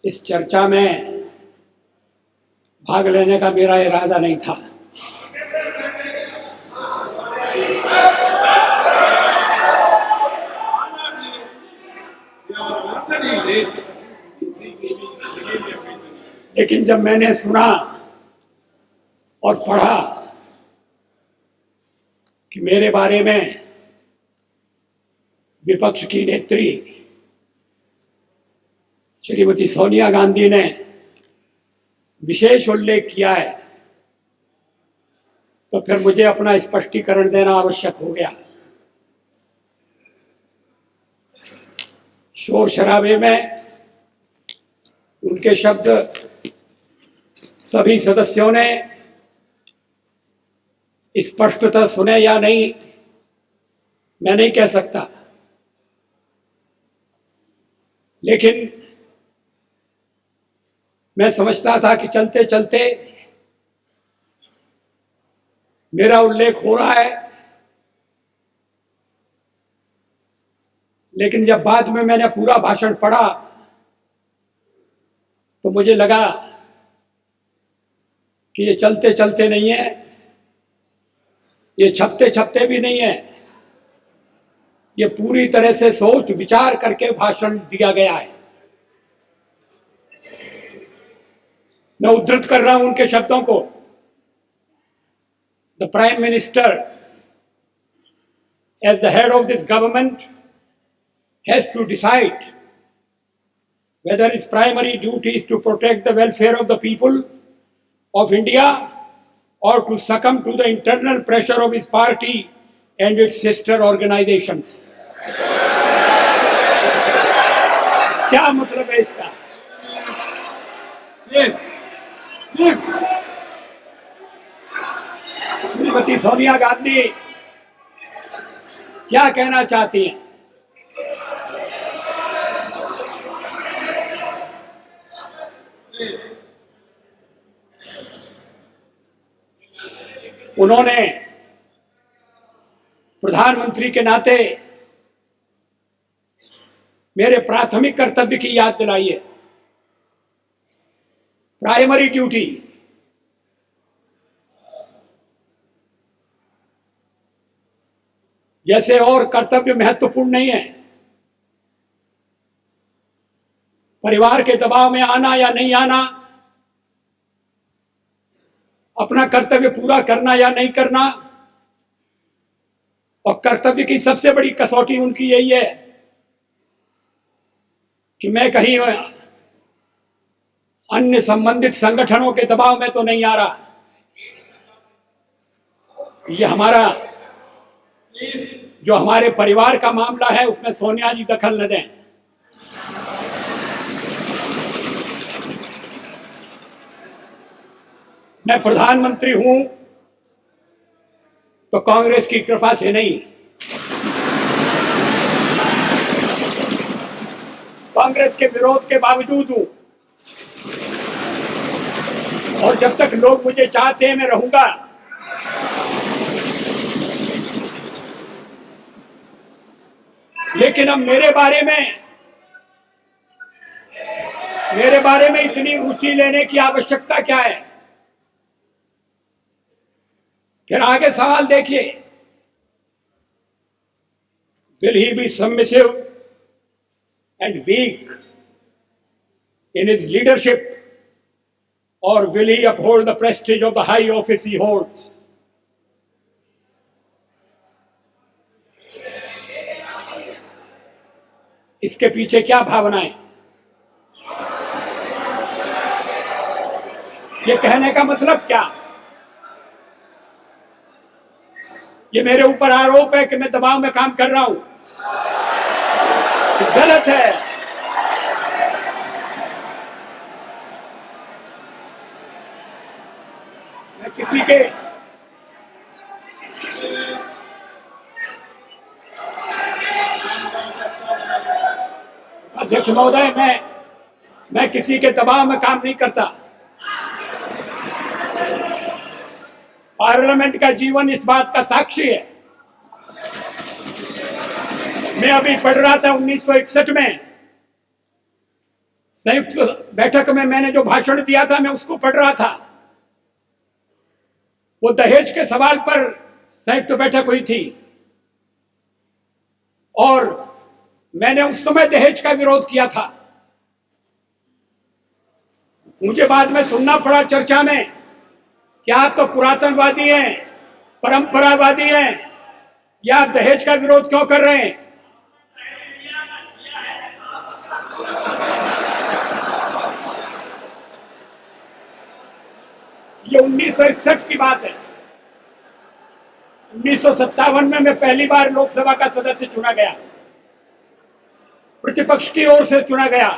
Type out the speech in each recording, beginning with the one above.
इस चर्चा में भाग लेने का मेरा इरादा नहीं था। लेकिन जब मैंने सुना और पढ़ा कि मेरे बारे में विपक्ष की नेत्री श्रीमती सोनिया गांधी ने विशेष उल्लेख किया है, तो फिर मुझे अपना स्पष्टीकरण देना आवश्यक हो गया। शोर शराबे में उनके शब्द सभी सदस्यों ने स्पष्टतः सुने या नहीं, मैं नहीं कह सकता, लेकिन मैं समझता था कि चलते चलते मेरा उल्लेख हो रहा है। लेकिन जब बाद में मैंने पूरा भाषण पढ़ा तो मुझे लगा कि ये चलते चलते नहीं है, ये छपते छपते भी नहीं है, ये पूरी तरह से सोच विचार करके भाषण दिया गया है। मैं उद्धृत कर रहा हूं उनके शब्दों को। The prime minister as the head of this government has to decide whether its primary duty is to protect the welfare of the people of India or to succumb to the internal pressure of his party and its sister organizations. क्या मतलब है इसका? Yes. Shrimati Sonia Gandhi क्या कहना चाहती हैं? उन्होंने प्रधानमंत्री के नाते मेरे प्राथमिक कर्तव्य की याद दिलाई है। प्राइमरी ड्यूटी, जैसे और कर्तव्य महत्वपूर्ण नहीं है, परिवार के दबाव में आना या नहीं आना, अपना कर्तव्य पूरा करना या नहीं करना, और कर्तव्य की सबसे बड़ी कसौटी उनकी यही है कि मैं कहीं अन्य संबंधित संगठनों के दबाव में तो नहीं आ रहा। ये हमारा जो हमारे परिवार का मामला है उसमें सोनिया जी दखल न दें। मैं प्रधानमंत्री हूं तो कांग्रेस की कृपा से नहीं, कांग्रेस के विरोध के बावजूद हूं, और जब तक लोग मुझे चाहते हैं मैं रहूंगा। लेकिन अब मेरे बारे में इतनी रुचि लेने की आवश्यकता क्या है? फिर आगे सवाल देखिए, will he be submissive and weak in his leadership, or will he uphold the prestige of the high office he holds? इसके पीछे क्या भावनाएं? ये कहने का मतलब क्या? ये मेरे ऊपर आरोप है कि मैं दबाव में काम कर रहा हूं, गलत है। मैं किसी के अध्यक्ष महोदय, मैं किसी के दबाव में काम नहीं करता। पार्लियामेंट का जीवन इस बात का साक्षी है। मैं अभी पढ़ रहा था 1961 में संयुक्त बैठक में मैंने जो भाषण दिया था मैं उसको पढ़ रहा था। वो दहेज के सवाल पर संयुक्त बैठक हुई थी और मैंने उस समय दहेज का विरोध किया था। मुझे बाद में सुनना पड़ा चर्चा में कि आप तो पुरातनवादी हैं, परंपरावादी हैं, या आप दहेज का विरोध क्यों कर रहे हैं? ये 1961 की बात है। 1957 में मैं पहली बार लोकसभा का सदस्य चुना गया, प्रतिपक्ष की ओर से चुना गया।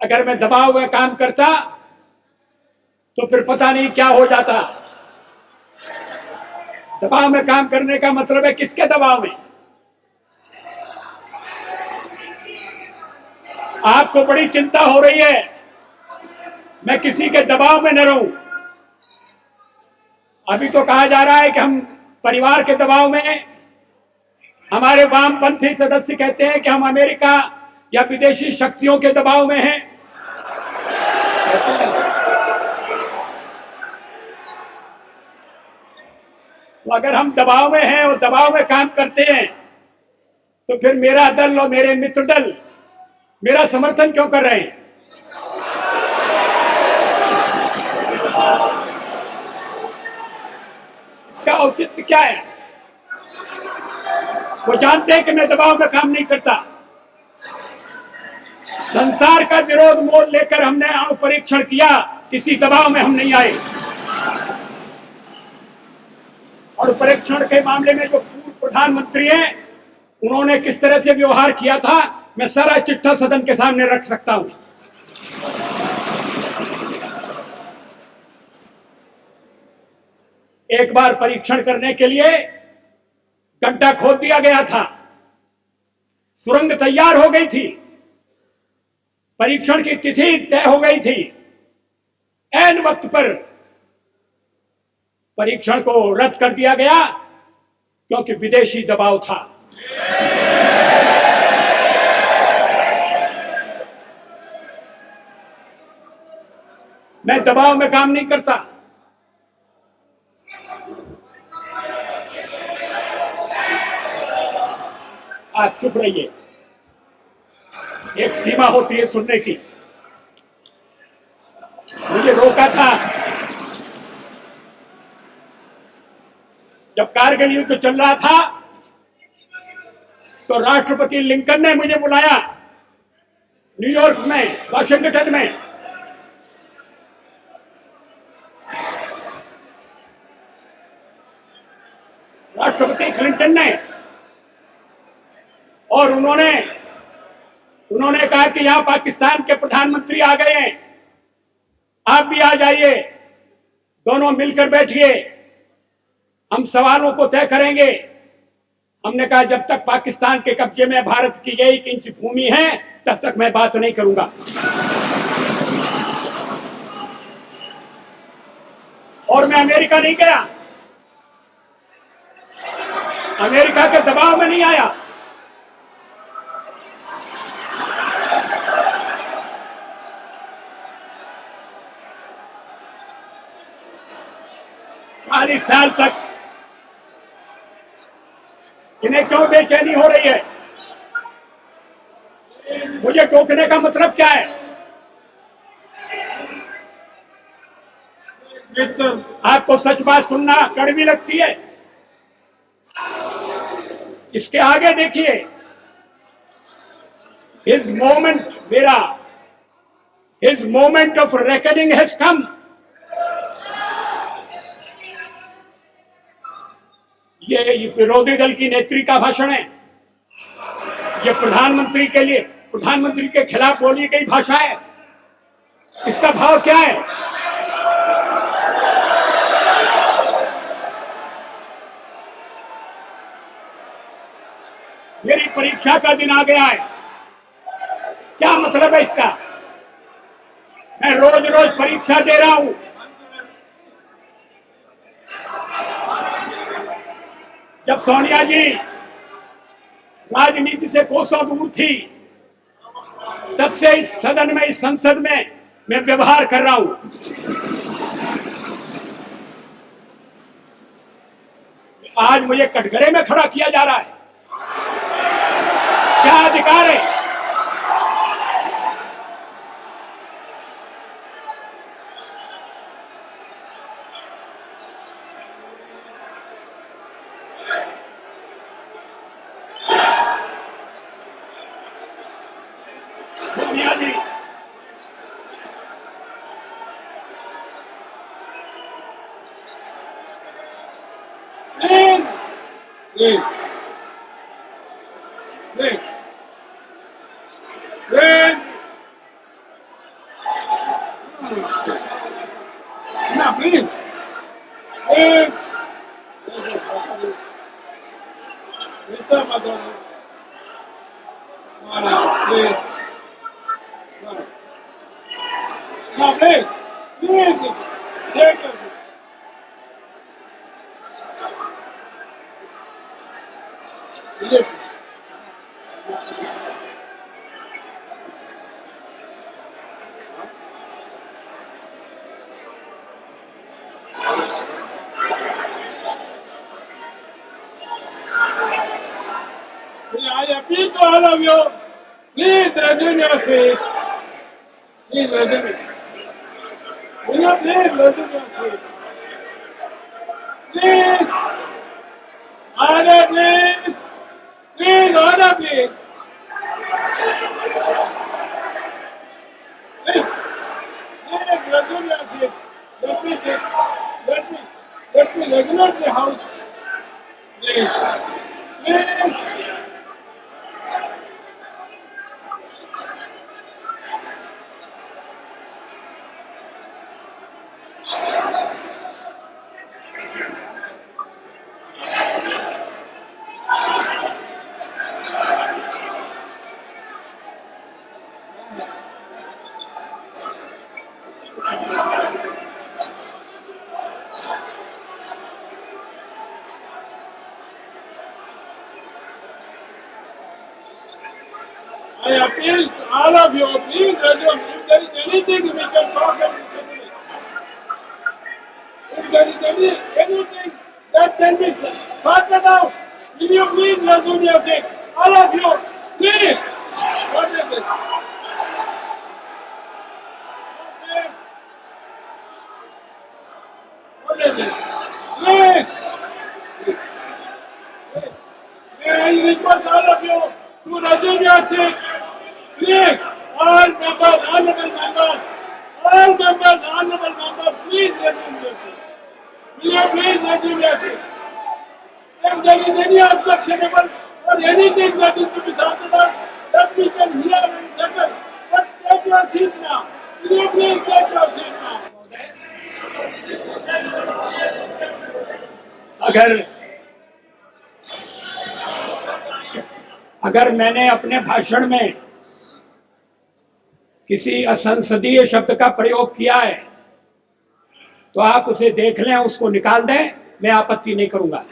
अगर मैं दबाव में काम करता तो फिर पता नहीं क्या हो जाता। दबाव में काम करने का मतलब है किसके दबाव में? आपको बड़ी चिंता हो रही है मैं किसी के दबाव में न रहूं। अभी तो कहा जा रहा है कि हम परिवार के दबाव में हैं। हमारे वामपंथी सदस्य कहते हैं कि हम अमेरिका या विदेशी शक्तियों के दबाव में हैं। तो अगर हम दबाव में हैं और दबाव में काम करते हैं तो फिर मेरा दल और मेरे मित्र दल मेरा समर्थन क्यों कर रहे हैं? इसका औचित्य क्या है? वो जानते हैं कि मैं दबाव में काम नहीं करता। संसार का विरोध मोल लेकर हमने अणु परीक्षण किया, किसी दबाव में हम नहीं आए। और परीक्षण के मामले में जो पूर्व प्रधानमंत्री हैं उन्होंने किस तरह से व्यवहार किया था मैं सारा चिट्ठा सदन के सामने रख सकता हूं। एक बार परीक्षण करने के लिए गड्ढा खोद दिया गया था, सुरंग तैयार हो गई थी, परीक्षण की तिथि तय हो गई थी। ऐन वक्त पर परीक्षण को रद्द कर दिया गया क्योंकि विदेशी दबाव था। मैं दबाव में काम नहीं करता। आप चुप रहिए, एक सीमा होती है सुनने की। मुझे रोका था जब कारगिल युद्ध चल रहा था तो राष्ट्रपति लिंकन ने मुझे बुलाया न्यूयॉर्क में, वाशिंगटन में। राष्ट्रपति क्लिंटन ने, और उन्होंने कहा कि यहां पाकिस्तान के प्रधानमंत्री आ गए हैं, आप भी आ जाइए, दोनों मिलकर बैठिए, हम सवालों को तय करेंगे। हमने कहा जब तक पाकिस्तान के कब्जे में भारत की 1 इंच भूमि है तब तक मैं बात नहीं करूंगा। और मैं अमेरिका नहीं गया, अमेरिका के दबाव में नहीं आया। चालीस साल तक इन्हें क्यों बेचैनी हो रही है? मुझे टोकने का मतलब क्या है? आपको सच बात सुनना कड़वी लगती है? इसके आगे देखिए, his moment of reckoning has come। ये विरोधी दल की नेत्री का भाषण है, ये प्रधानमंत्री के खिलाफ बोली गई भाषा है। इसका भाव क्या है? मेरी परीक्षा का दिन आ गया है, क्या मतलब है इसका? मैं रोज रोज परीक्षा दे रहा हूं। जब सोनिया जी राजनीति से कोसों दूर थी तब से इस सदन में, इस संसद में मैं व्यवहार कर रहा हूं। आज मुझे कटघरे में खड़ा किया जा रहा है, क्या अधिकार है? सोनिया जी, Please, please, please, please. No, please, please. Mr. Mazari, please. No, please, please. Take your seat. Please. I appeal to all of you, please resume your seat. Please resume it. Will you please resume your seat? Please. Order, please. Please, order, please. Please. Please resume your seat. Let me take, let me regulate the house. Please. Please. I appeal to all of you, please resume. If there is anything we can talk and settle. If there is anything that can be sorted out, will you please resume your seat? All of you, please. What is this? Please. What is this? Please. Please. May I request all of you to resume your seat? Please, all members, honorable members, honorable members, please resume your seat. Will you please resume your seat? If there is any objectionable or anything that is to be sorted out, that we can hear and settle. But take your seat now. Will you please take your seat now? अगर अगर मैंने अपने भाषण में किसी असंसदीय शब्द का प्रयोग किया है तो आप उसे देख लें, उसको निकाल दें, मैं आपत्ति नहीं करूंगा।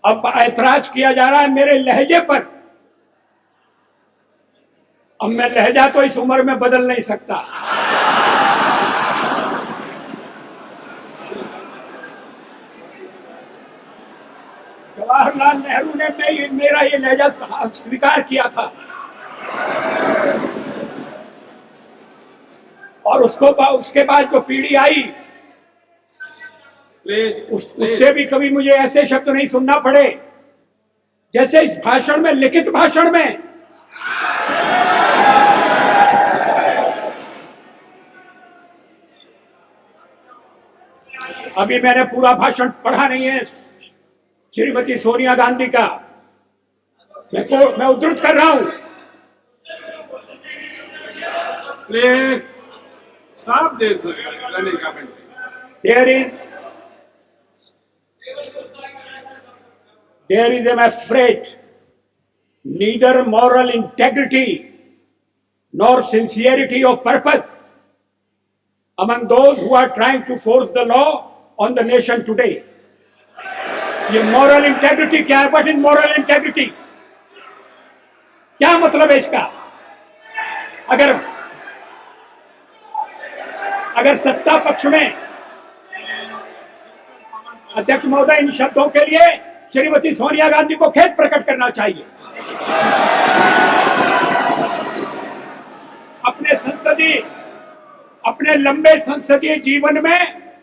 अब ऐतराज किया जा रहा है मेरे लहजे पर। अब मैं लहजा तो इस उम्र में बदल नहीं सकता। जवाहरलाल नेहरू ने मेरा ये लहजा स्वीकार किया था और उसके बाद जो पीढ़ी आई, उससे भी कभी मुझे ऐसे शब्द नहीं सुनना पड़े जैसे इस भाषण में, लिखित भाषण में। अभी मैंने पूरा भाषण पढ़ा नहीं है श्रीमती सोनिया गांधी का, मैं उद्धृत कर रहा हूं। Please stop this running commentary. There is, I'm afraid, neither moral integrity nor sincerity of purpose among those who are trying to force the law on the nation today. ये मॉरल इंटेग्रिटी क्या है? What is moral integrity? क्या मतलब है इसका? अगर अगर सत्ता पक्ष में, अध्यक्ष महोदय, इन शब्दों के लिए श्रीमती सोनिया गांधी को खेद प्रकट करना चाहिए। अपने लंबे संसदीय जीवन में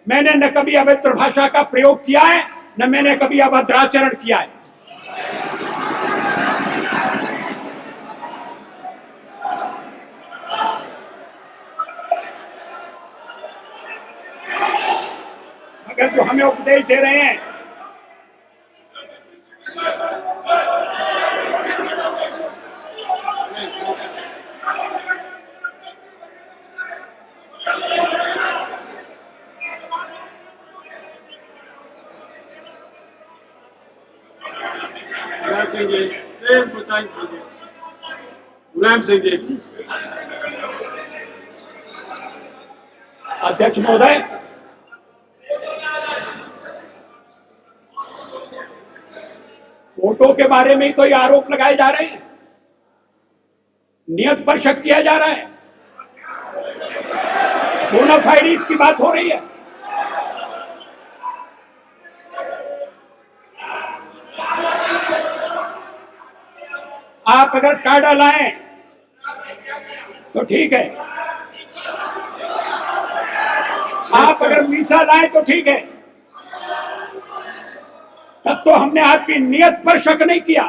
मैंने न कभी अभद्र भाषा का प्रयोग किया है, न मैंने कभी अभद्राचरण किया है। मगर जो हमें उपदेश दे रहे हैं, Mulayam Singh ji, please, Mulayam Singh ji. Mulayam Singh ji, please. अध्यक्ष महोदय, वोटों के बारे में ही तो ये आरोप लगाए जा रहे हैं, नियत पर शक किया जा रहा है, बोनाफाइड्स की बात हो रही है। आप अगर टाडा लाएं तो ठीक है, आप अगर मीसा लाएं तो ठीक है, तब तो हमने आपकी नियत पर शक नहीं किया।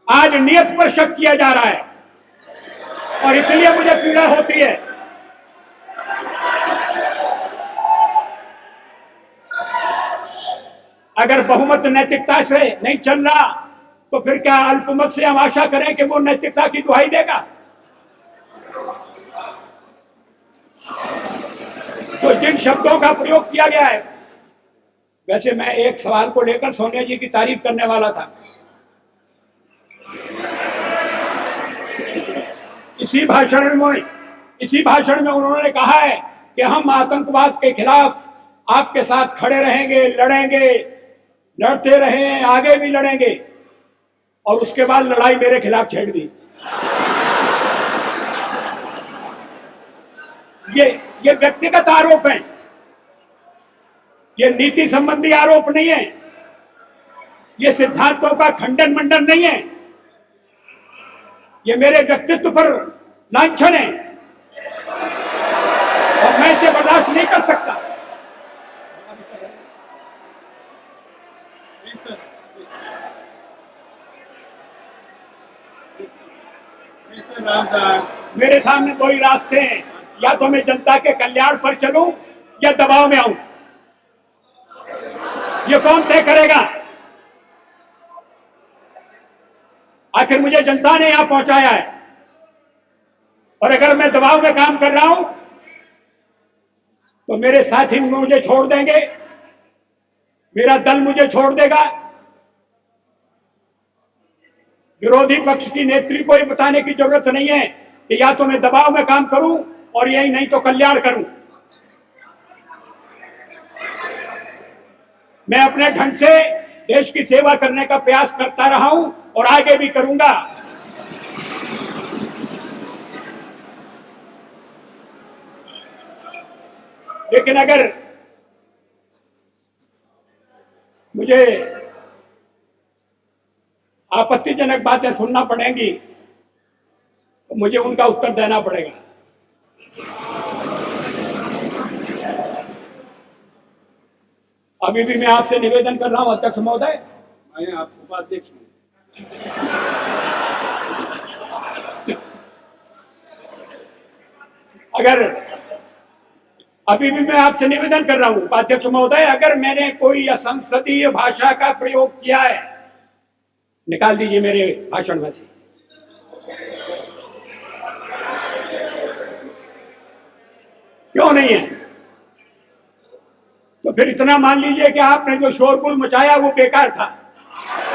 आज नियत पर शक किया जा रहा है और इसलिए मुझे पीड़ा होती है। अगर बहुमत नैतिकता से नहीं चल रहा तो फिर क्या अल्पमत से हम आशा करें कि वो नैतिकता की दुहाई देगा? तो जिन शब्दों का प्रयोग किया गया है, वैसे मैं एक सवाल को लेकर सोनिया जी की तारीफ करने वाला था। इसी भाषण में उन्होंने कहा है कि हम आतंकवाद के खिलाफ आपके साथ खड़े रहेंगे, लड़ेंगे, लड़ते रहे, आगे भी लड़ेंगे, और उसके बाद लड़ाई मेरे खिलाफ छेड़ दी। ये व्यक्तिगत आरोप हैं, ये नीति संबंधी आरोप नहीं है, ये सिद्धांतों का खंडन मंडन नहीं है, ये मेरे व्यक्तित्व पर लांछन है और मैं इसे बर्दाश्त नहीं कर सकता। मेरे सामने दो ही रास्ते हैं, या तो मैं जनता के कल्याण पर चलूं या दबाव में आऊं। ये कौन तय करेगा? आखिर मुझे जनता ने यहां पहुंचाया है, और अगर मैं दबाव में काम कर रहा हूं तो मेरे साथी मुझे छोड़ देंगे, मेरा दल मुझे छोड़ देगा। विरोधी पक्ष की नेत्री को ये बताने की जरूरत नहीं है कि या तो मैं दबाव में काम करूं और यही नहीं तो कल्याण करूं। मैं अपने ढंग से देश की सेवा करने का प्रयास करता रहा हूं और आगे भी करूंगा। लेकिन अगर मुझे आपत्तिजनक बातें सुनना पड़ेंगी तो मुझे उनका उत्तर देना पड़ेगा। अभी भी मैं आपसे निवेदन कर रहा हूं अध्यक्ष महोदय, मैं आपको उपाध्यक्ष हूं। अगर अभी भी मैं आपसे निवेदन कर रहा हूं उपाध्यक्ष महोदय, अगर मैंने कोई असंसदीय भाषा का प्रयोग किया है, निकाल दीजिए मेरे भाषण में से। क्यों नहीं है? तो फिर इतना मान लीजिए कि आपने जो शोरगुल मचाया वो बेकार था।